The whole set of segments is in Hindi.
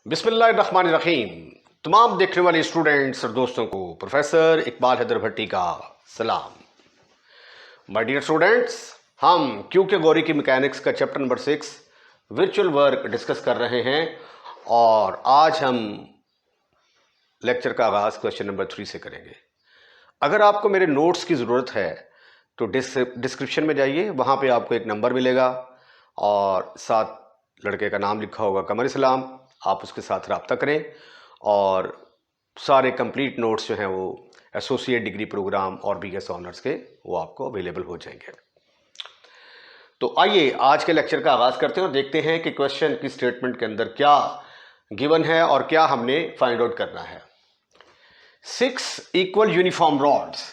बिस्मिल्लाहिर्रहमानिर्रहीम। तमाम देखने वाले स्टूडेंट्स और दोस्तों को प्रोफेसर इकबाल हैदर भट्टी का सलाम। माय डियर स्टूडेंट्स, हम क्यू के गौरी की मैकेनिक्स का chapter number 6 virtual work discuss कर रहे हैं और आज हम लेक्चर का आगाज़ क्वेश्चन नंबर 3 से करेंगे। अगर आपको मेरे नोट्स की ज़रूरत है तो डिस्क्रिप्शन में जाइए, वहाँ पे आपको एक नंबर मिलेगा और साथ लड़के का नाम लिखा होगा कमर इस्लाम। आप उसके साथ रब्ता करें और सारे कंप्लीट नोट्स जो हैं वो एसोसिएट डिग्री प्रोग्राम और बीएस ऑनर्स के वो आपको अवेलेबल हो जाएंगे। तो आइए आज के लेक्चर का आगाज़ करते हैं और देखते हैं कि क्वेश्चन की स्टेटमेंट के अंदर क्या गिवन है और क्या हमने फाइंड आउट करना है। 6 equal uniform rods,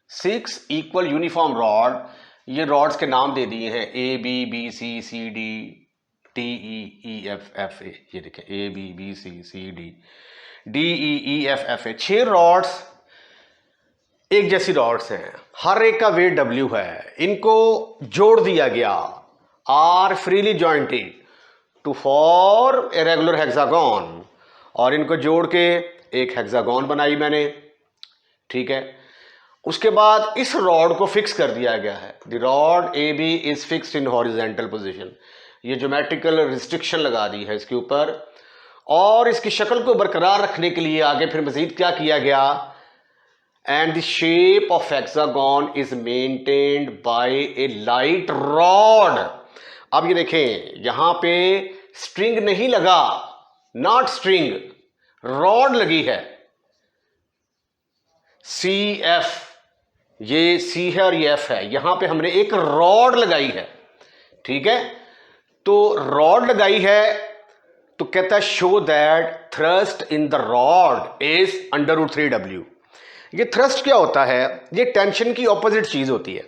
6 equal uniform rod, ये रॉड्स के नाम दे दिए हैं A B B C C D T E F F A. ये देखें A B B C C D D E F F A. 6 rods एक जैसी रॉड्स हैं, हर एक का वेट डब्ल्यू है। इनको जोड़ दिया गया, are freely jointed to form a regular hexagon, और इनको जोड़ के एक हेक्सागन बनाई मैंने। ठीक है, उसके बाद इस रॉड को फिक्स कर दिया गया है। The rod A B is fixed in horizontal position. ये ज्योमेट्रिकल रिस्ट्रिक्शन लगा दी है इसके ऊपर, और इसकी शक्ल को बरकरार रखने के लिए आगे फिर मजीद क्या किया गया, and the shape of hexagon is maintained by a light rod. अब ये देखें, यहां पे स्ट्रिंग नहीं लगा, नॉट स्ट्रिंग, रॉड लगी है। सी एफ, ये सी है और ये एफ है, यहां पे हमने एक रॉड लगाई है। ठीक है, तो रॉड लगाई है तो कहता है show that thrust in the rod is √3W। ये थ्रस्ट क्या होता है? ये टेंशन की ऑपोजिट चीज होती है।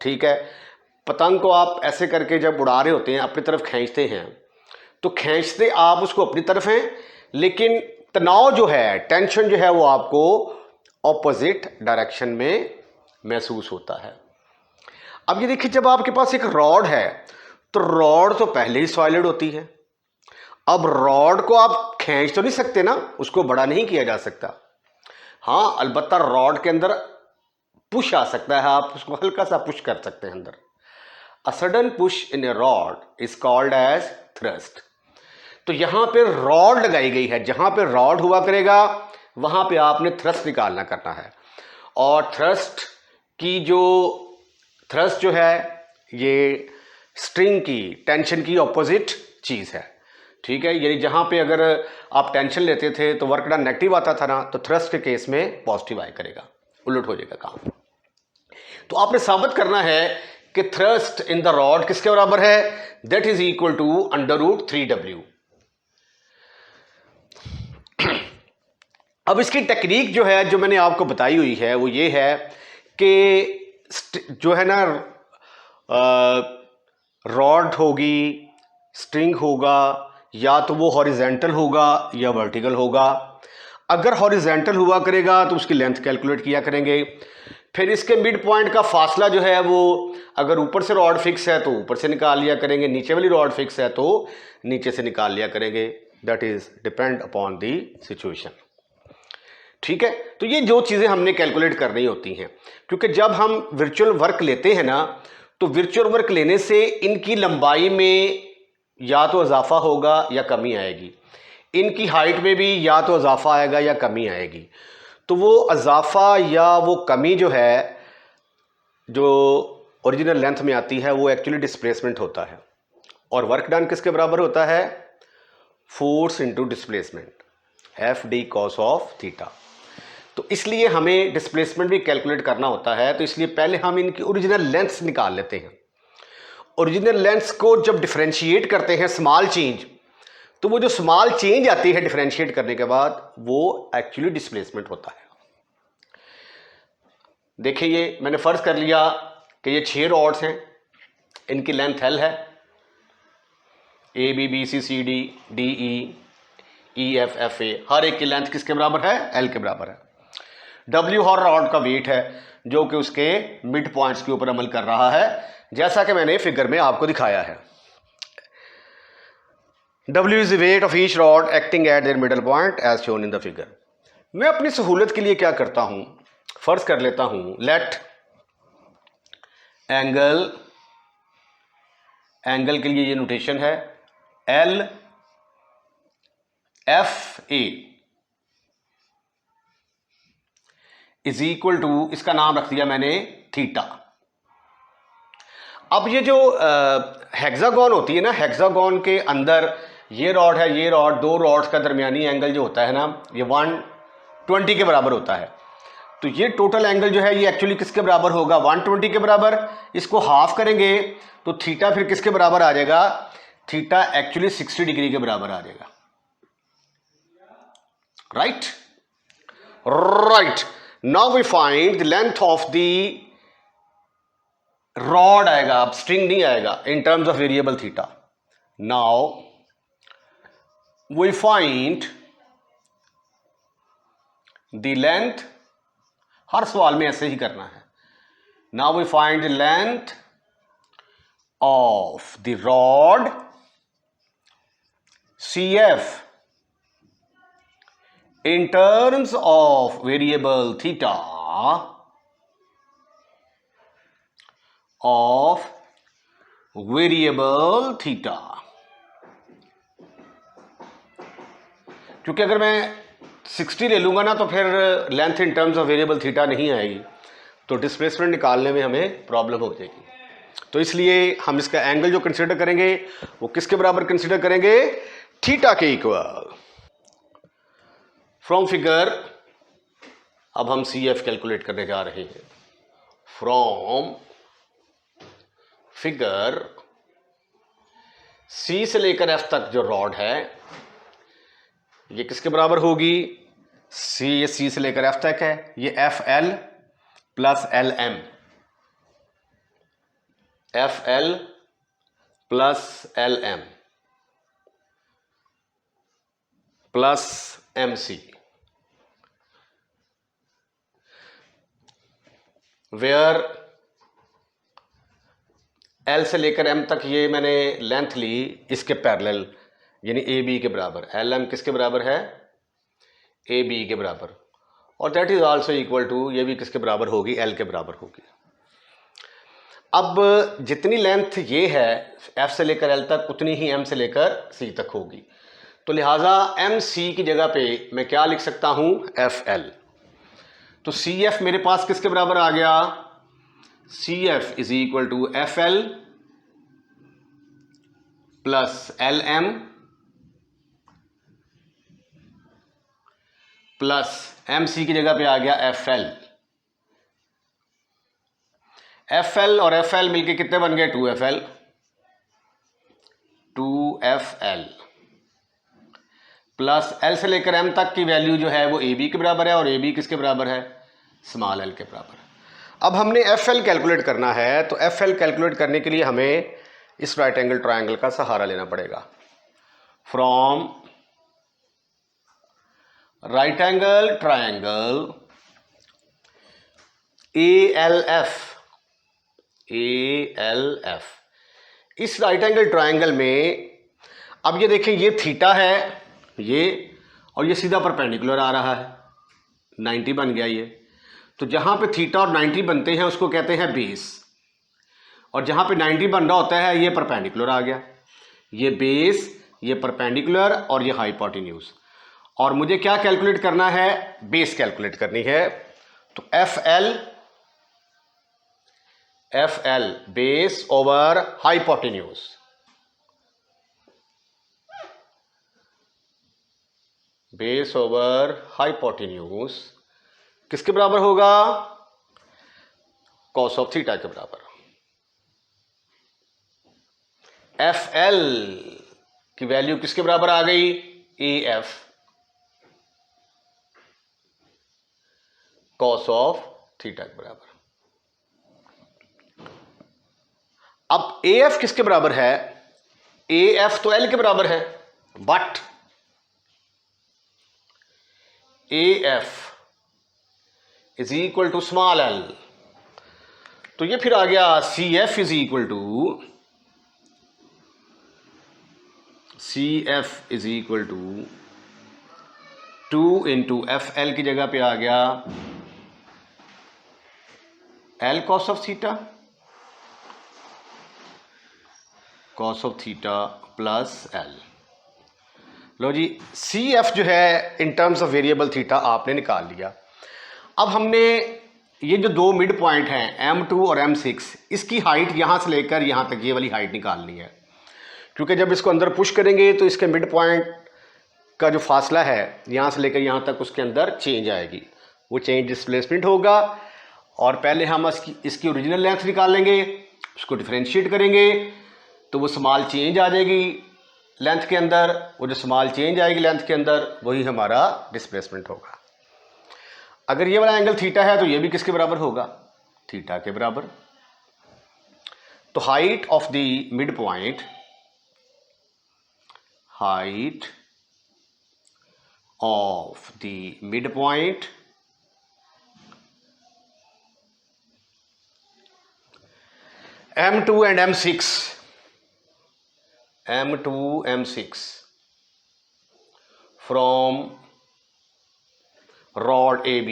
ठीक है, पतंग को आप ऐसे करके जब उड़ा रहे होते हैं, अपनी तरफ खींचते हैं, तो खींचते आप उसको अपनी तरफ हैं, लेकिन तनाव जो है, टेंशन जो है, वो आपको ऑपोजिट डायरेक्शन में महसूस होता है। अब ये देखिए, जब आपके पास एक रॉड है तो रॉड तो पहले ही सॉलिड होती है। अब रॉड को आप खींच तो नहीं सकते ना, उसको बड़ा नहीं किया जा सकता। हाँ, अलबत्ता रॉड के अंदर पुश आ सकता है, आप उसको हल्का सा पुश कर सकते हैं अंदर। A sudden push in a rod is called as thrust. तो यहां पे रॉड लगाई गई है, जहां पे रॉड हुआ करेगा वहां पे आपने थ्रस्ट निकालना करना है। और थ्रस्ट जो है ये स्ट्रिंग की, टेंशन की ऑपोजिट चीज है। ठीक है, यानी जहां पे अगर आप टेंशन लेते थे तो वर्क डन नेगेटिव आता था ना, तो थ्रस्ट के केस में पॉजिटिव आया करेगा, उलट हो जाएगा काम। तो आपने साबित करना है कि थ्रस्ट इन द रॉड किसके बराबर है, that is equal to √3W। अब इसकी टेक्निक जो है, जो मैंने आपको बताई हुई है, वो ये है कि जो है ना, रॉड होगी, स्ट्रिंग होगा, या तो वो हॉरिजेंटल होगा या वर्टिकल होगा। अगर हॉरिजेंटल हुआ करेगा तो उसकी लेंथ कैलकुलेट किया करेंगे। फिर इसके मिड पॉइंट का फासला जो है वो, अगर ऊपर से रॉड फिक्स है तो ऊपर से निकाल लिया करेंगे, नीचे वाली रॉड फिक्स है तो नीचे से निकाल लिया करेंगे। That is depend upon the situation. ठीक है, तो ये जो चीज़ें हमने कैलकुलेट करनी होती हैं, क्योंकि जब हम वर्चुअल वर्क लेते हैं ना, तो वर्चुअल वर्क लेने से इनकी लंबाई में या तो इजाफा होगा या कमी आएगी, इनकी हाइट में भी या तो इजाफा आएगा या कमी आएगी। तो वो इजाफा या वो कमी जो है, जो ओरिजिनल लेंथ में आती है, वो एक्चुअली डिस्प्लेसमेंट होता है। और वर्क डन किसके बराबर होता है, force into displacement, FD cos of theta. तो इसलिए हमें डिस्प्लेसमेंट भी कैलकुलेट करना होता है। तो इसलिए पहले हम इनकी ओरिजिनल लेंथ्स निकाल लेते हैं। ओरिजिनल लेंथ्स को जब डिफरेंशिएट करते हैं स्मॉल चेंज, तो वो जो स्मॉल चेंज आती है डिफरेंशिएट करने के बाद, वो एक्चुअली डिस्प्लेसमेंट होता है। देखिए, ये मैंने फर्ज कर लिया कि ये 6 रॉड्स हैं, इनकी लेंथ L है, A B B C C D D E F F A, हर एक की लेंथ किसके बराबर है, L के बराबर है। W हर रॉड का वेट है जो कि उसके मिड पॉइंट्स के ऊपर अमल कर रहा है, जैसा कि मैंने फिगर में आपको दिखाया है। W is the weight of each rod acting at their middle point as shown in the figure. मैं अपनी सहूलत के लिए क्या करता हूं, फर्ज कर लेता हूं लेट एंगल के लिए ये नोटेशन है L F A is equal to, इसका नाम रख दिया मैंने थीटा। अब ये जो हेक्सागोन होती है ना, हेक्सागोन के अंदर ये रॉड है, ये रॉड, दो रॉड्स का दरमियानी एंगल जो होता है ना, ये 120 के बराबर होता है। तो ये टोटल एंगल जो है ये एक्चुअली किसके बराबर होगा, 120 के बराबर। इसको हाफ करेंगे तो थीटा फिर किसके बराबर आ जाएगा, थीटा एक्चुअली 60 डिग्री के बराबर आ जाएगा। Right right. Now we find the length of the rod आएगा, अब स्ट्रिंग नहीं आएगा, in terms of variable theta. Now we find the length, हर सवाल में ऐसे ही करना है। Now we find the length of the rod CF in terms of variable theta of variable theta। क्योंकि अगर मैं 60 ले लूंगा ना तो फिर length in terms of variable theta नहीं आएगी, तो डिस्प्लेसमेंट निकालने में हमें प्रॉब्लम हो जाएगी। तो इसलिए हम इसका एंगल जो कंसीडर करेंगे वो किसके बराबर कंसीडर करेंगे, थीटा के इक्वल। फ्रॉम फिगर अब हम CF कैलकुलेट करने जा रहे हैं। फ्रॉम फिगर C से लेकर F तक जो रॉड है ये किसके बराबर होगी, ये C से लेकर F तक है, ये FL plus LM, FL plus LM plus MC, where L से लेकर M तक ये मैंने लेंथ ली इसके पैरेलल, यानी AB के बराबर। LM किसके बराबर है, AB के बराबर, और that is also equal to, ये भी किसके बराबर होगी, L के बराबर होगी। अब जितनी लेंथ ये है F से लेकर L तक, उतनी ही M से लेकर C तक होगी। तो लिहाजा MC की जगह पे मैं क्या लिख सकता हूं, FL। तो CF मेरे पास किसके बराबर आ गया, CF is equal to FL plus LM plus MC की जगह पे आ गया FL। FL और FL मिलके कितने बन गए, 2FL, 2FL प्लस L से लेकर M तक की वैल्यू जो है वो AB के बराबर है, और AB किसके बराबर है, स्मॉल l के बराबर। अब हमने FL कैलकुलेट करना है, तो FL कैलकुलेट करने के लिए हमें इस राइट एंगल ट्रायंगल का सहारा लेना पड़ेगा। From right angle triangle ALF, इस राइट एंगल ट्रायंगल में अब ये देखें, ये थीटा है ये, और ये सीधा परपेंडिकुलर आ रहा है, 90 बन गया ये। तो जहां पे थीटा और 90 बनते हैं उसको कहते हैं बेस, और जहां पे 90 बन रहा होता है ये परपेंडिकुलर आ गया, ये बेस, ये परपेंडिकुलर और ये हाइपोटेन्यूज। और मुझे क्या कैलकुलेट करना है, बेस कैलकुलेट करनी है। तो FL base over hypotenuse, base over hypotenuse किसके बराबर होगा, कॉस ऑफ थीटा के बराबर। FL की वैल्यू किसके बराबर आ गई, AF कॉस ऑफ थीटा के बराबर। अब AF किसके बराबर है, AF तो L के बराबर है, but AF is equal to small l, तो ये फिर आ गया CF is equal to C F is equal to 2 into F L की जगह पे आ गया L cos of theta plus L. लो जी, सी एफ जो है in terms of variable theta आपने निकाल लिया। अब हमने ये जो दो मिड पॉइंट हैं M2 और M6, इसकी हाइट यहाँ से लेकर यहाँ तक ये वाली हाइट निकालनी है, क्योंकि जब इसको अंदर पुश करेंगे तो इसके मिड पॉइंट का जो फासला है यहाँ से लेकर यहाँ तक उसके अंदर चेंज आएगी, वो चेंज डिस्प्लेसमेंट होगा। और पहले हम इसकी ओरिजिनल लेंथ निकालेंगे, उसको डिफरेंशिएट करेंगे तो वो स्मॉल चेंज आ जाएगी लेंथ के अंदर, वो जो स्मॉल चेंज आएगी लेंथ के अंदर वही हमारा डिस्प्लेसमेंट होगा। अगर ये वाला एंगल थीटा है तो ये भी किसके बराबर होगा? थीटा के बराबर। तो height of the mid point, height of the mid point M2 and M6, M2 M6 from rod AB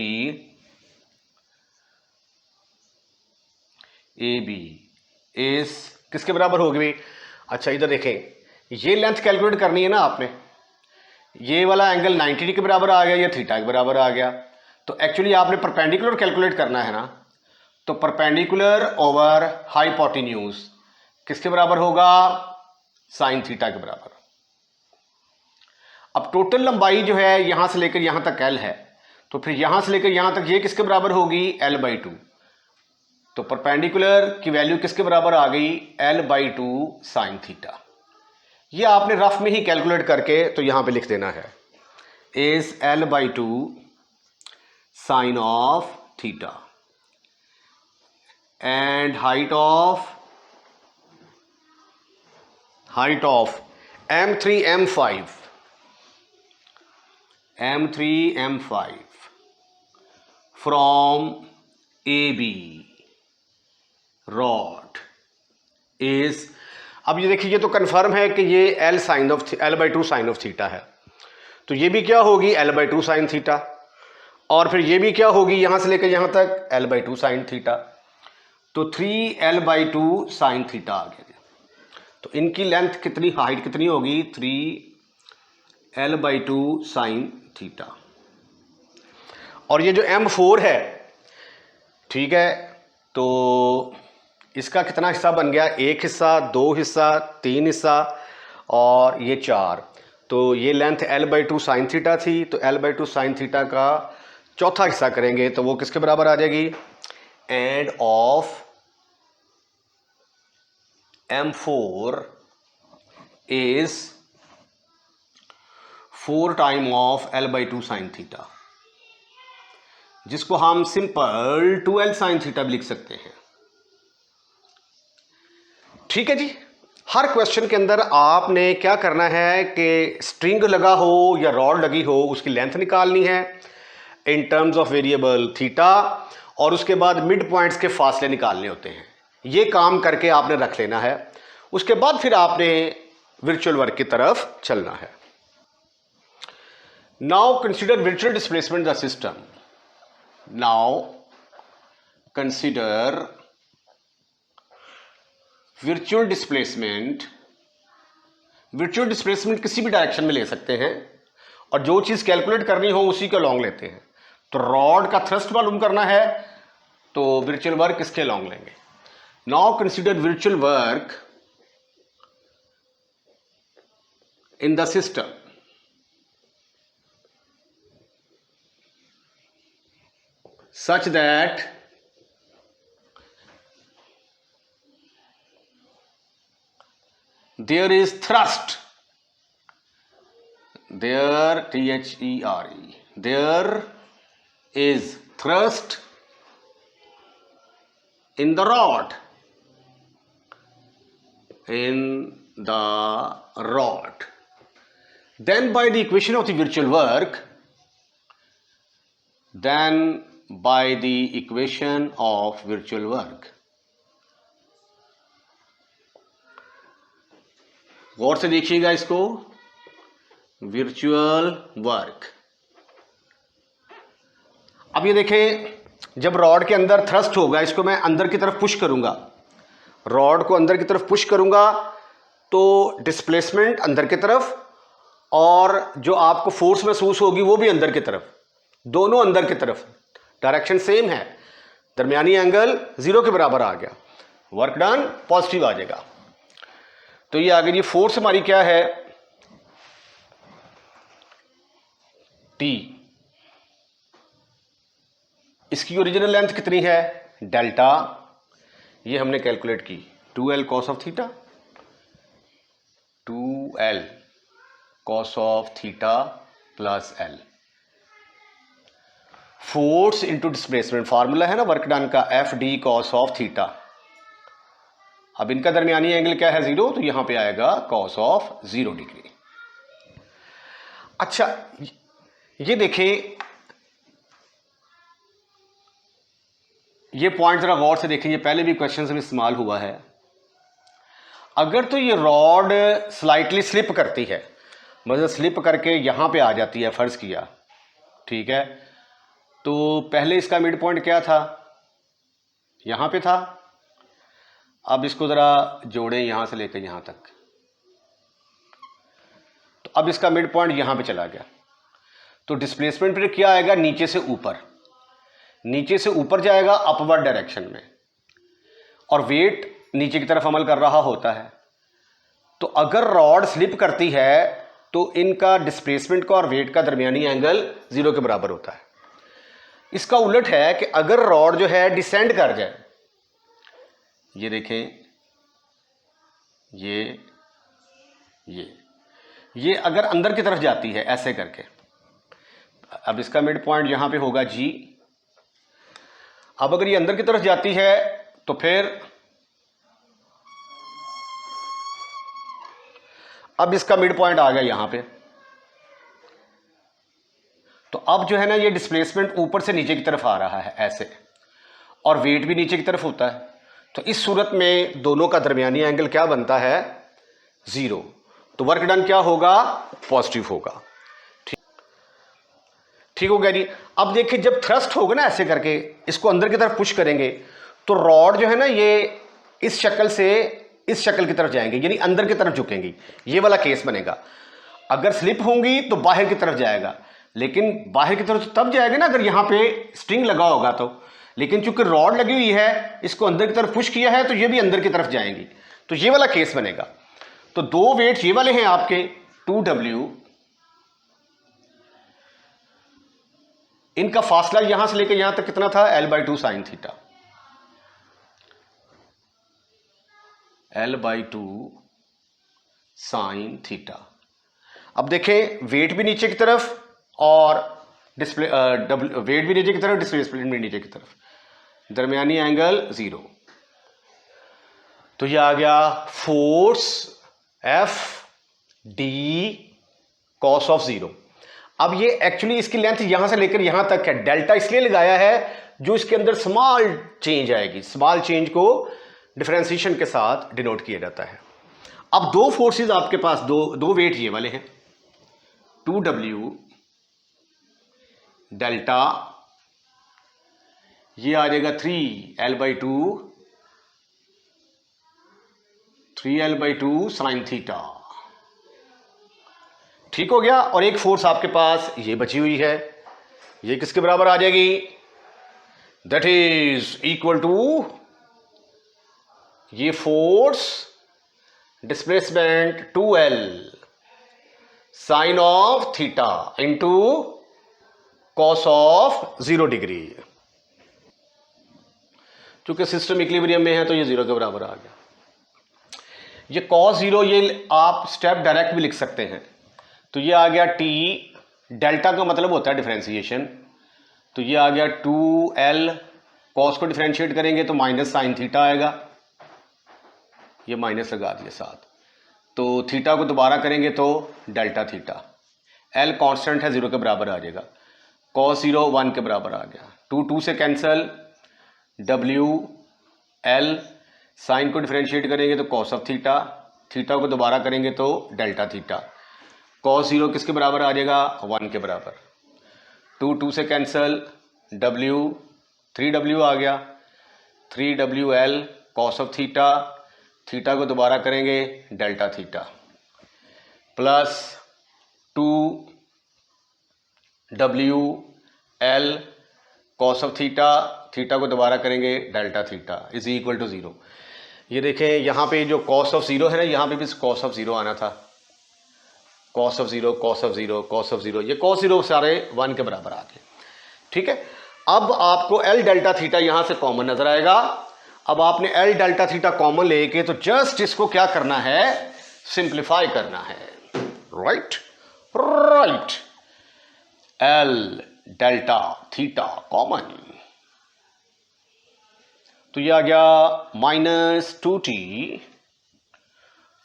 is किसके बराबर होगी? अच्छा इधर देखें, ये लेंथ कैलकुलेट करनी है ना आपने, ये वाला एंगल 90 डिग्री के बराबर आ गया या थीटा के बराबर आ गया, तो एक्चुअली आपने परपेंडिकुलर कैलकुलेट करना है ना, तो परपेंडिकुलर ओवर हाइपोटेन्यूज किसके बराबर होगा? साइन थीटा के बराबर। अब टोटल लंबाई जो है यहां से लेकर यहां तक L है, तो फिर यहां से लेकर यहां तक ये किसके बराबर होगी? L/2। तो परपेंडिकुलर की वैल्यू किसके बराबर आ गई? L/2 sine theta. ये आपने रफ में ही कैलकुलेट करके तो यहां पे लिख देना है, is L/2 sine of theta and height of M3 M5 from AB rod is, अब ये देखिए ये तो कंफर्म है कि ये L/2 साइन ऑफ थीटा है, तो ये भी क्या होगी? L/2 साइन थीटा, और फिर ये भी क्या होगी? यहां से लेकर यहां तक L/2 साइन थीटा, तो 3L/2 साइन थीटा आ गया। तो इनकी लेंथ कितनी, हाइट कितनी होगी? 3L/2 sine theta. और ये जो M4 है, ठीक है, तो इसका कितना हिस्सा बन गया? एक हिस्सा, दो हिस्सा, तीन हिस्सा और ये चार। तो ये लेंथ L/2 साइन थीटा थी, तो L/2 साइन थीटा का चौथा हिस्सा करेंगे तो वो किसके बराबर आ जाएगी? End of M4 is 4 time of L/2 sine theta, जिसको हम सिंपल 2L साइन थीटा भी लिख सकते हैं। ठीक है जी। हर क्वेश्चन के अंदर आपने क्या करना है कि स्ट्रिंग लगा हो या रॉड लगी हो, उसकी लेंथ निकालनी है in terms of variable theta, और उसके बाद मिड पॉइंट्स के फासले निकालने होते हैं। ये काम करके आपने रख लेना है, उसके बाद फिर आपने वर्चुअल वर्क की तरफ चलना है। Now consider virtual displacement the system. Now consider virtual displacement. Virtual displacement किसी भी डायरेक्शन में ले सकते हैं, और जो चीज कैलकुलेट करनी हो उसी का लॉन्ग लेते हैं। तो रॉड का थ्रस्ट मालूम करना है तो वर्चुअल वर्क इसके लॉन्ग लेंगे। Now consider virtual work in the system such that there is thrust, there THERE, there is thrust in the rod, then by the equation of the virtual work, गौर से देखिएगा इसको, वर्चुअल वर्क। अब ये देखें, जब रॉड के अंदर थ्रस्ट होगा, इसको मैं अंदर की तरफ पुश करूंगा, रॉड को अंदर की तरफ पुश करूंगा तो डिस्प्लेसमेंट अंदर की तरफ, और जो आपको फोर्स महसूस होगी वो भी अंदर की तरफ, दोनों अंदर की तरफ, डायरेक्शन सेम है, दरमियानी एंगल 0 के बराबर आ गया, वर्क डन पॉजिटिव आ जाएगा। तो ये आगे, ये फोर्स हमारी क्या है, T, इसकी ओरिजिनल लेंथ कितनी है, डेल्टा, ये हमने कैलकुलेट की 2L cos of theta, 2L cos of theta plus L। Force into displacement formula है ना वर्क डन का, FD cos ऑफ थीटा। अब इनका दरमियानी एंगल क्या है, 0, तो यहां पे आएगा cos ऑफ 0 डिग्री। अच्छा, ये देखें, ये पॉइंट जरा गौर से देखें, ये पहले भी क्वेश्चन में इस्तेमाल हुआ है। अगर तो ये रॉड स्लाइटली स्लिप करती है, मतलब स्लिप करके यहां पे आ जाती है, फर्ज किया, ठीक है, तो पहले इसका मिड पॉइंट क्या था, यहां पे था। अब इसको जरा जोड़ें यहां से लेकर यहां तक, तो अब इसका मिड पॉइंट यहां पे चला गया, तो डिस्प्लेसमेंट फिर क्या आएगा, नीचे से ऊपर, नीचे से ऊपर जाएगा अपवर्ड डायरेक्शन में, और वेट नीचे की तरफ अमल कर रहा होता है। तो अगर रॉड स्लिप करती है तो इनका डिस्प्लेसमेंट का और वेट का दरमियानी एंगल 0 के बराबर होता है। इसका उलट है कि अगर रॉड जो है डिसेंड कर जाए, ये देखें, ये अगर अंदर की तरफ जाती है ऐसे करके, अब इसका मिड पॉइंट यहां पे होगा G। अब अगर ये अंदर की तरफ जाती है तो फिर अब इसका मिड पॉइंट आ गया यहां पे, तो अब जो है ना, ये डिस्प्लेसमेंट ऊपर से नीचे की तरफ आ रहा है ऐसे, और वेट भी नीचे की तरफ होता है। तो इस सूरत में दोनों का दरमियानी एंगल क्या बनता है, 0। तो वर्क डन क्या होगा, पॉजिटिव होगा। ठीक हो गया जी। अब देखिए, जब थ्रस्ट होगा ना ऐसे करके, इसको अंदर की तरफ पुश करेंगे, तो रॉड जो है ना, ये इस शक्ल से इस शक्ल की तरफ जाएंगे, यानी अंदर की तरफ झुकेंगी, ये वाला केस बनेगा। अगर स्लिप होंगी तो बाहर की तरफ जाएगा, लेकिन बाहर की तरफ तो तब जाएगा ना अगर यहां पे स्ट्रिंग लगा होगा तो, लेकिन चूंकि रॉड लगी हुई है, इसको अंदर की तरफ पुश किया है, तो ये भी अंदर की तरफ जाएंगी, तो ये वाला केस बनेगा। तो दो वेट ये वाले हैं आपके, 2W, इनका फासला यहां से लेकर यहां तक कितना था, L/2 sine theta, L/2 sine theta. अब देखें, वेट भी नीचे की तरफ और वेट भी नीचे की तरफ, डिस्प्लेसमेंट भी नीचे की तरफ, दरमियानी एंगल 0। तो ये आ गया फोर्स FD cos ऑफ 0। अब ये एक्चुअली इसकी लेंथ यहां से लेकर यहां तक है, डेल्टा इसलिए लगाया है जो इसके अंदर स्मॉल चेंज आएगी, स्मॉल चेंज को डिफरेंशिएशन के साथ डिनोट किया जाता है। अब दो फोर्सेस आपके पास, दो वेट ये वाले हैं, 2W डेल्टा, ये आ जाएगा 3L/2 साइन थीटा। ठीक हो गया। और एक फोर्स आपके पास ये बची हुई है, ये किसके बराबर आ जाएगी, दैट इज इक्वल टू ये force displacement 2L sine of theta into cos of 0 degree. चूंकि सिस्टम इक्विलिब्रियम में है तो ये 0 के बराबर आ गया। ये cos 0 ये आप स्टेप डायरेक्ट भी लिख सकते हैं, तो ये आ गया T, डेल्टा का मतलब होता है डिफरेंशिएशन, तो ये आ गया 2L, cos को डिफरेंशिएट करेंगे तो माइनस साइन थीटा आएगा, ये माइनस लगा दिया साथ, तो थीटा को दोबारा करेंगे तो डेल्टा थीटा, L कांस्टेंट है 0 के बराबर आ जाएगा, cos 0 1 के बराबर आ गया, 2 से कैंसल, W L, साइन को डिफरेंशिएट करेंगे तो cos ऑफ थीटा, थीटा को दोबारा करेंगे तो डेल्टा थीटा। cos 0 किसके बराबर आ जाएगा, 1 के बराबर। 2 से कैंसिल, w 3w आ गया, 3wl cos of theta, theta को दोबारा करेंगे delta theta, plus 2wl cos of theta, theta को दोबारा करेंगे delta theta is equal to 0। ये देखें यहाँ पे जो cos ऑफ 0 है ना, यहाँ पे भी cos ऑफ 0 आना था, cos of 0 cos of 0 cos of 0, ये cos 0 सारे 1 के बराबर आ गए। ठीक है, अब आपको L डेल्टा थीटा यहाँ से कॉमन नजर आएगा। अब आपने L डेल्टा थीटा कॉमन लेके तो जस्ट इसको क्या करना है, सिंप्लीफाई करना है। Right right, L delta theta common, तो ये आ गया माइनस 2t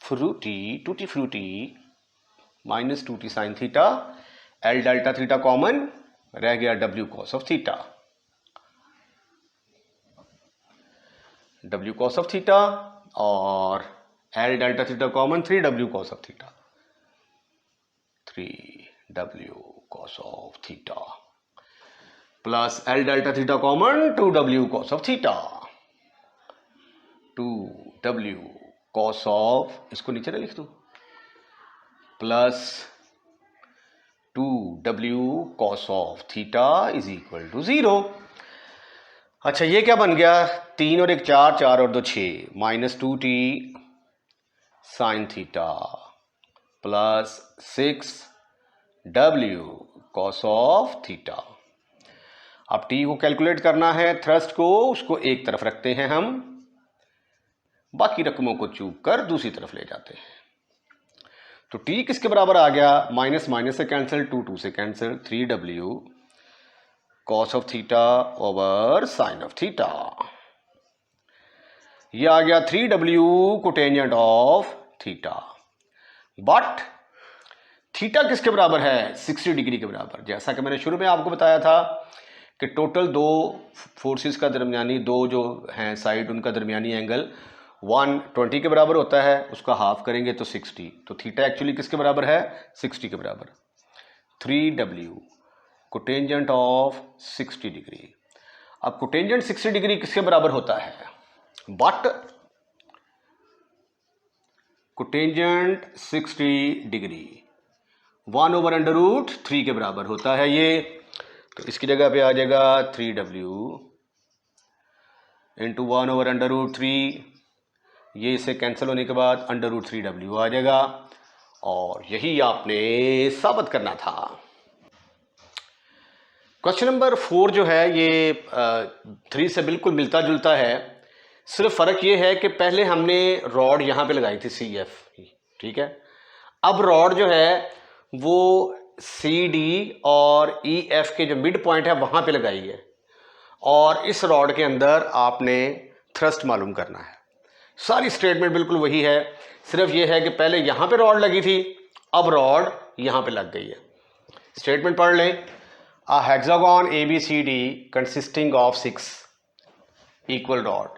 फ्रूटी minus 2t sine theta, L delta theta common, रह गया W cos of theta, W cos of theta, और L delta theta common 3W cos of theta, 3W cos of theta, plus L delta theta common 2W cos of theta, 2W cos of, इसको नीचे ना लिख दूं, plus 2W cos of theta is equal to 0। अच्छा ये क्या बन गया, 3 और 1 4, 4 और 2 6, minus 2t sine theta plus 6W cos of theta. अब t को कैलकुलेट करना है, थ्रस्ट को उसको एक तरफ रखते हैं हम, बाकी रकमों को चूक कर दूसरी तरफ ले जाते हैं। तो t किसके बराबर आ गया, माइनस माइनस से कैंसिल, 2 से cancel, 3W cos of theta over sine of theta, ये आ गया 3W cotangent of theta. But theta किसके बराबर है, 60 डिग्री के बराबर। जैसा कि मैंने शुरू में आपको बताया था कि टोटल दो फोर्सेस का दरमियानी, दो जो हैं साइड, उनका दरमियानी एंगल 120 के बराबर होता है, उसका हाफ करेंगे तो 60। तो थीटा एक्चुअली किसके बराबर है, 60 के बराबर। 3W cotangent of 60 degree. अब कोटेंजेंट 60 डिग्री किसके बराबर होता है, बट कोटेंजेंट 60 डिग्री 1/√3 के बराबर होता है ये। तो इसकी जगह पे आ जाएगा 3W इंटू 1/√3, ये इसे कैंसिल होने के बाद √3W आ जाएगा, और यही आपने साबित करना था। क्वेश्चन नंबर 4 जो है ये 3 से बिल्कुल मिलता जुलता है, सिर्फ फ़र्क ये है कि पहले हमने रॉड यहाँ पे लगाई थी CF, ठीक है। अब रॉड जो है वो CD और EF के जो मिड पॉइंट है वहाँ पे लगाई है, और इस रॉड के अंदर आपने थ्रस्ट मालूम करना है। सारी स्टेटमेंट बिल्कुल वही है, सिर्फ ये है कि पहले यहाँ पे रॉड लगी थी, अब रॉड यहाँ पे लग गई है। स्टेटमेंट पढ़ लें, a hexagon ABCD consisting of 6 equal rod,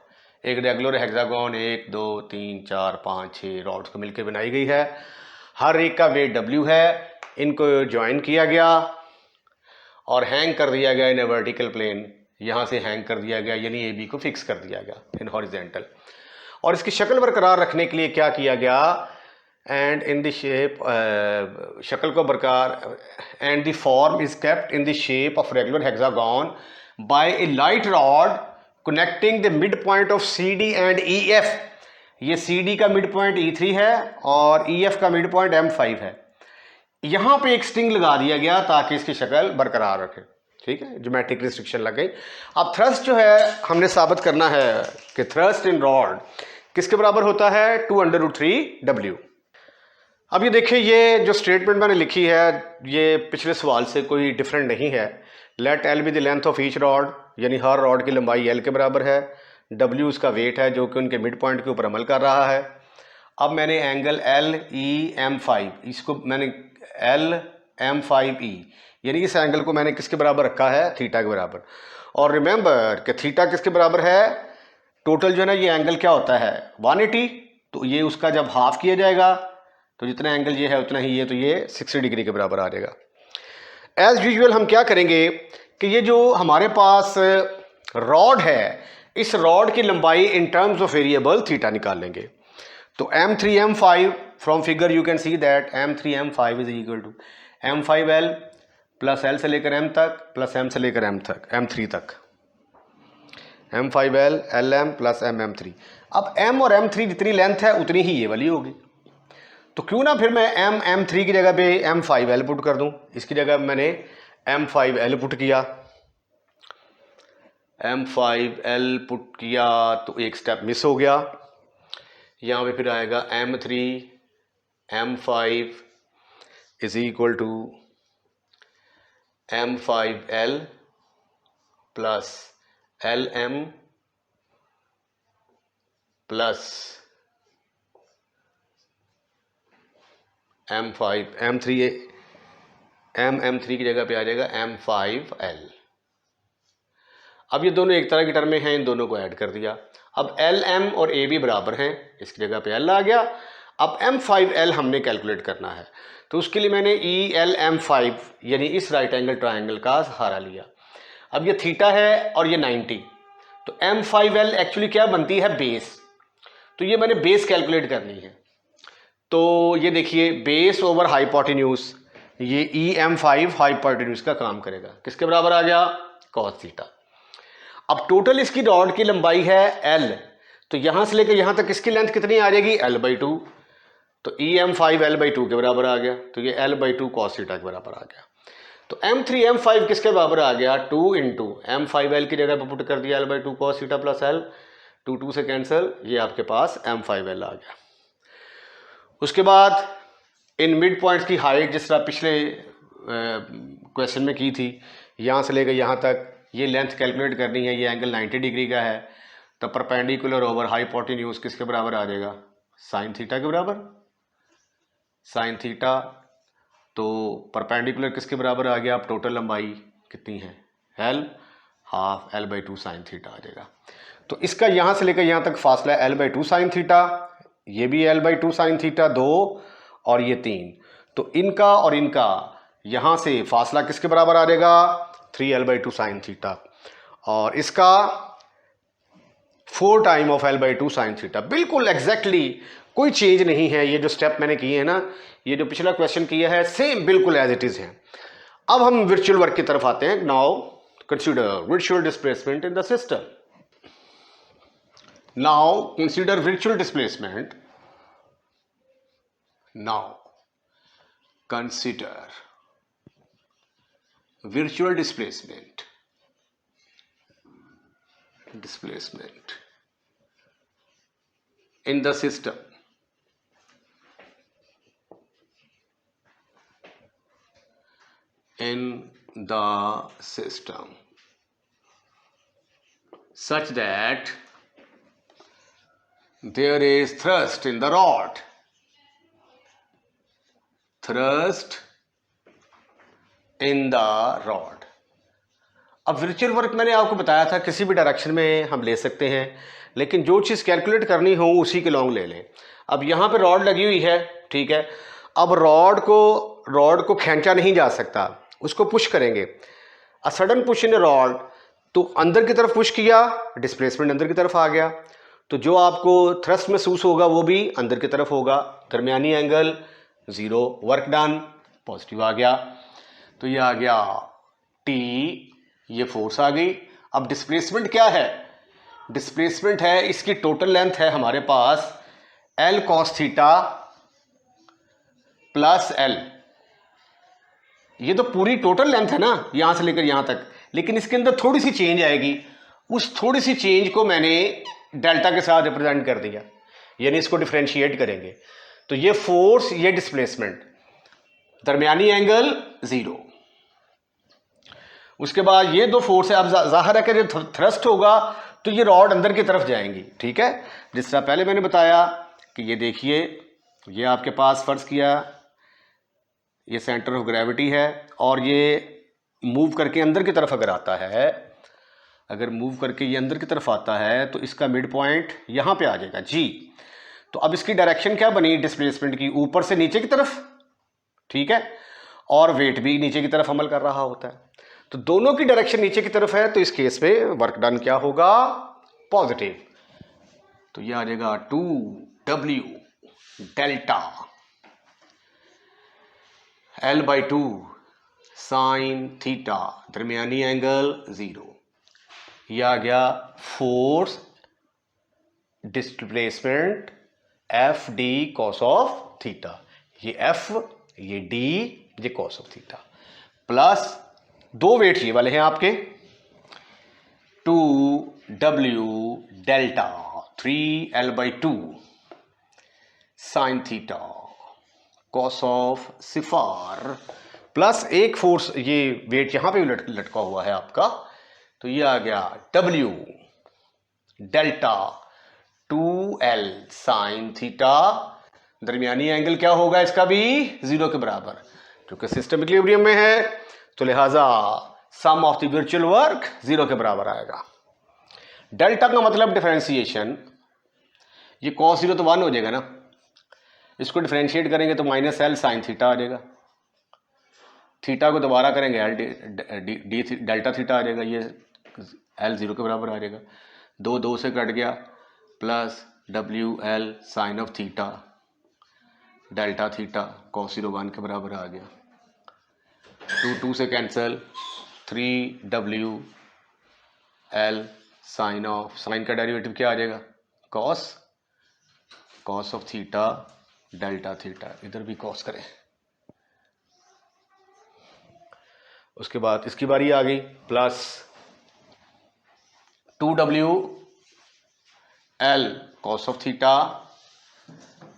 एक रेगुलर हेक्सागोन 1 2 3 4 5 6 रॉड्स को मिलकर बनाई गई है, हर एक का वेट W है, इनको ज्वाइन किया गया और हैंग कर दिया गया इन ए वर्टिकल प्लेन, यहाँ से हैंग कर दिया गया, यानी AB को फिक्स कर दिया गया इन हॉरिजेंटल। और इसकी शक्ल बरकरार रखने के लिए क्या किया गया, एंड इन द शेप, शक्ल को बरकरार, and the form is kept in the shape of regular hexagon by a light rod connecting the mid point of CD and EF। ये CD का मिड पॉइंट E3 है और EF का मिड पॉइंट M5 है। यहाँ पे एक स्ट्रिंग लगा दिया गया ताकि इसकी शक्ल बरकरार रखे, ठीक है, ज्योमेट्रिक रिस्ट्रिक्शन लग गई। अब थ्रस्ट जो है हमने साबित करना है कि थ्रस्ट इन रॉड किसके बराबर होता है, 2√3W। अब ये देखिए, ये जो स्टेटमेंट मैंने लिखी है ये पिछले सवाल से कोई डिफरेंट नहीं है। Let L be the length of each rod, यानी हर रॉड की लंबाई L के बराबर है, W उसका वेट है जो कि उनके मिड पॉइंट के ऊपर अमल कर रहा है। अब मैंने एंगल LEM5, इसको मैंने LM5E, यानी इस एंगल को मैंने किसके बराबर रखा है, थीटा के बराबर। और रिमेंबर कि थीटा किसके बराबर है, टोटल जो है ना ये एंगल क्या होता है, 180, तो ये उसका जब हाफ किया जाएगा तो जितना एंगल ये है उतना ही ये, तो ये 60 डिग्री के बराबर आ जाएगा। एज यूजुअल हम क्या करेंगे कि ये जो हमारे पास रॉड है, इस रॉड की लंबाई in terms of variable theta निकाल लेंगे। तो m3 m5 from figure you can see that m3 m5 is equal to m5l plus l से लेकर m तक प्लस m से लेकर m3 तक, m5l lm प्लस mm3। अब m और m3 जितनी लेंथ है उतनी ही ये वाली होगी, तो क्यों ना फिर मैं m3 की जगह पे m5l पुट कर दूं। इसकी जगह मैंने m5l पुट किया, m5l पुट किया तो एक स्टेप मिस हो गया। यहाँ पे फिर आएगा m3 m5 is equal to m5l plus lm plus m3 की जगह पे आ जाएगा m5l। अब ये दोनों एक तरह की टर्में हैं, इन दोनों को ऐड कर दिया। अब lm और ab बराबर हैं, इसकी जगह पे l आ गया। अब m5l हमने कैलकुलेट करना है, तो उसके लिए मैंने ELM5 यानी इस राइट एंगल ट्रायंगल का सहारा लिया। अब ये थीटा है और ये 90, तो m5l एक्चुअली क्या बनती है, बेस। तो ये मैंने बेस कैलकुलेट करनी है। तो ये देखिए बेस ओवर हाइपोटेन्यूज, ये EM5 हाइपोटेन्यूज का काम करेगा। किसके बराबर आ गया, cos थीटा। अब टोटल इसकी रॉड की लंबाई है l, तो यहां से लेकर यहां तक इसकी लेंथ कितनी आ जाएगी, l/2। तो EM5 l/2 के बराबर आ गया, तो ये l/2 cos थीटा के बराबर आ गया। तो m3 m5 किसके बराबर आ गया, 2 इंटू m5l की जगह पर पुट कर दिया l/2 cos theta plus l, 2 से कैंसिल, ये आपके पास m5l आ गया। उसके बाद इन मिड पॉइंट्स की हाइट जिस तरह पिछले क्वेश्चन में की थी, यहाँ से लेकर यहाँ तक ये लेंथ कैलकुलेट करनी है। ये एंगल 90 डिग्री का है, तो परपेंडिकुलर ओवर हाइपोटेन्यूज किसके बराबर आ जाएगा, साइन थीटा के बराबर, साइन थीटा। तो परपेंडिकुलर किसके बराबर आ गया, अब टोटल लंबाई कितनी है, l, half l/2 sine theta आ जाएगा। तो इसका यहाँ से लेकर यहाँ तक फासला है l/2 साइन थीटा, ये भी l/2 साइन थीटा, 2 और ये 3। तो इनका और इनका यहाँ से फासला किसके बराबर आ जाएगा, 3l/2 साइन थीटा, और इसका 4 time of l/2 sine theta. बिल्कुल एग्जैक्टली कोई चेंज नहीं है। ये जो स्टेप मैंने किए हैं ना, ये जो पिछला क्वेश्चन किया है सेम बिल्कुल एज इट इज है। अब हम वर्चुअल वर्क की तरफ आते हैं। Now consider virtual displacement in the system. Now consider virtual displacement. Now consider virtual displacement in the system such that there is thrust in the rod, thrust in the rod. अब वर्चुअल वर्क मैंने आपको बताया था किसी भी डायरेक्शन में हम ले सकते हैं, लेकिन जो चीज़ कैलकुलेट करनी हो उसी के लॉन्ग ले लें। अब यहाँ पे रॉड लगी हुई है, ठीक है। अब रॉड को खींचा नहीं जा सकता, उसको पुश करेंगे। अ सडन पुश इन रॉड, तो अंदर की तरफ पुश किया, डिस्प्लेसमेंट अंदर की तरफ आ गया, तो जो आपको थ्रस्ट महसूस होगा वो भी अंदर की तरफ होगा। दरमियानी एंगल 0, वर्क डन पॉजिटिव आ गया। तो ये आ गया T, ये फोर्स आ गई। अब डिस्प्लेसमेंट क्या है, डिस्प्लेसमेंट है इसकी टोटल लेंथ है हमारे पास L cos theta plus L। ये तो पूरी टोटल लेंथ है ना, यहां से लेकर यहां तक, लेकिन इसके अंदर थोड़ी सी चेंज आएगी। उस थोड़ी सी चेंज को मैंने डेल्टा के साथ रिप्रेजेंट कर दिया, यानी इसको डिफरेंशिएट करेंगे। तो ये फोर्स, ये डिस्प्लेसमेंट, दरमियानी एंगल 0। उसके बाद ये दो फोर्स है। अब जाहिर है कि जब थ्रस्ट होगा तो ये रॉड अंदर की तरफ जाएंगी, ठीक है। जिस तरह पहले मैंने बताया कि ये देखिए, ये आपके पास फर्ज किया ये सेंटर ऑफ ग्रेविटी है, और ये मूव करके अंदर की तरफ अगर आता है, अगर मूव करके ये अंदर की तरफ आता है तो इसका मिड पॉइंट यहाँ पे आ जाएगा G। तो अब इसकी डायरेक्शन क्या बनी डिस्प्लेसमेंट की, ऊपर से नीचे की तरफ, ठीक है, और वेट भी नीचे की तरफ अमल कर रहा होता है। तो दोनों की डायरेक्शन नीचे की तरफ है, तो इस केस में वर्क डन क्या होगा, पॉजिटिव। तो ये आ जाएगा 2W delta L/2 sine theta, दरमियानी एंगल 0। यह आ गया force displacement FD cos of theta, ये F ये D ये कॉस ऑफ थीटा, प्लस दो वेट ये वाले हैं आपके 2W delta 3L/2 sine theta cos of सिफार, प्लस एक फोर्स ये वेट यहां पे लटका हुआ है आपका, तो ये आ गया W delta 2L sine theta, दरमियानी एंगल क्या होगा इसका भी 0 के बराबर, क्योंकि सिस्टम इक्विलिब्रियम में है, तो लिहाजा सम ऑफ द वर्चुअल वर्क 0 के बराबर आएगा। डेल्टा का मतलब डिफरेंशिएशन, ये cos 0 तो 1 हो जाएगा ना, इसको डिफरेंशिएट करेंगे तो -L साइन थीटा आ जाएगा, थीटा को दोबारा करेंगे L डेल्टा थीटा आ जाएगा, ये L 0 के बराबर आ जाएगा, 2 से कट गया, plus WL sine of theta delta theta cos 0 1 के बराबर आ गया, 2 से कैंसल, 3W L साइन का डेरिवेटिव क्या आ जाएगा, cos of theta delta theta, इधर भी cos करें। उसके बाद इसकी बारी आ गई, plus 2W L cos of theta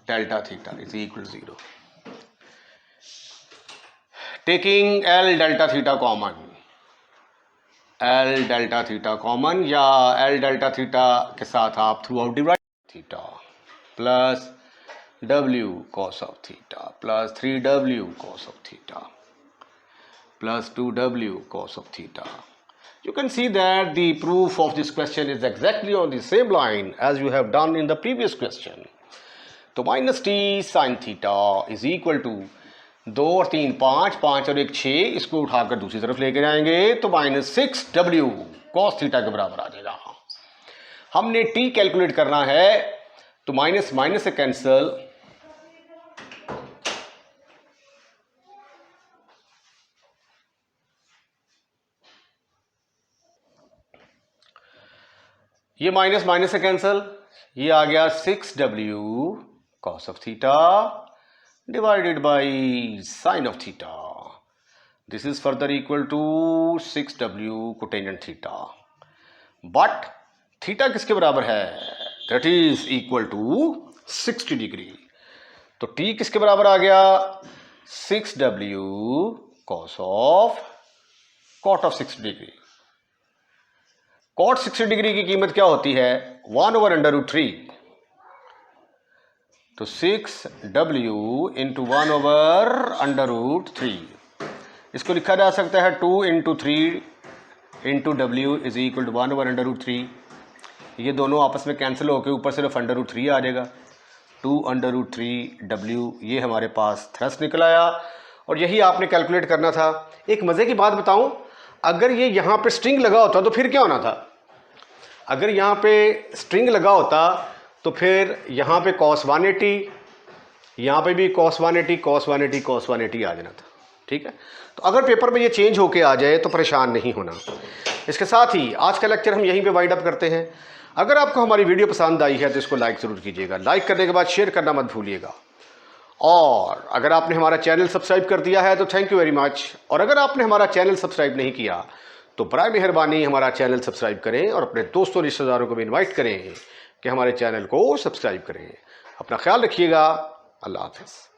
delta theta is equal 0। Taking L delta theta common, L delta theta common, या L डेल्टा थीटा के साथ आप through out divide theta, plus W cos of theta plus 3W cos of theta plus 2W cos of theta. You can see that the proof of this question is exactly on the same line as you have done in the previous question. तो minus T sine theta is equal to 2 और 3 5, 5 और 1 6, इसको उठाकर दूसरी तरफ लेके जाएंगे तो -6W cos थीटा के बराबर आ जाएगा। हमने टी कैलकुलेट करना है, तो माइनस माइनस से कैंसल, ये माइनस माइनस से कैंसल, ये आ गया 6W cos of theta divided by sine of theta, this is further equal to 6W cotangent theta, but theta किसके बराबर है, that is equal to 60 degree. तो टी किसके बराबर आ गया, 6W cos of cot of 60 degree. cot 60 degree की कीमत क्या होती है, 1/√3, तो 6W इंटू 1/√3, इसको लिखा जा सकता है 2 into 3 into W is equal to 1/√3। ये दोनों आपस में कैंसिल होकर ऊपर सिर्फ √3 आ जाएगा, 2/√3W, ये हमारे पास थ्रस्ट निकल आया, और यही आपने कैलकुलेट करना था। एक मज़े की बात बताऊं, अगर ये यहाँ पे स्ट्रिंग लगा होता तो फिर क्या होना था, अगर यहाँ पे स्ट्रिंग लगा होता तो फिर यहाँ पे cos 180, यहाँ पे भी cos 180 cos 180 cos 180 आ जाना था, ठीक है। तो अगर पेपर में ये चेंज होके आ जाए तो परेशान नहीं होना। इसके साथ ही आज का लेक्चर हम यहीं पे वाइंड अप करते हैं। अगर आपको हमारी वीडियो पसंद आई है तो इसको लाइक ज़रूर कीजिएगा, लाइक करने के बाद शेयर करना मत भूलिएगा, और अगर आपने हमारा चैनल सब्सक्राइब कर दिया है तो थैंक यू वेरी मच, और अगर आपने हमारा चैनल सब्सक्राइब नहीं किया तो बराए मेहरबानी हमारा चैनल सब्सक्राइब करें और अपने दोस्तों रिश्तेदारों को भी इनवाइट करें कि हमारे चैनल को सब्सक्राइब करें। अपना ख्याल रखिएगा, अल्लाह हाफ़िज़।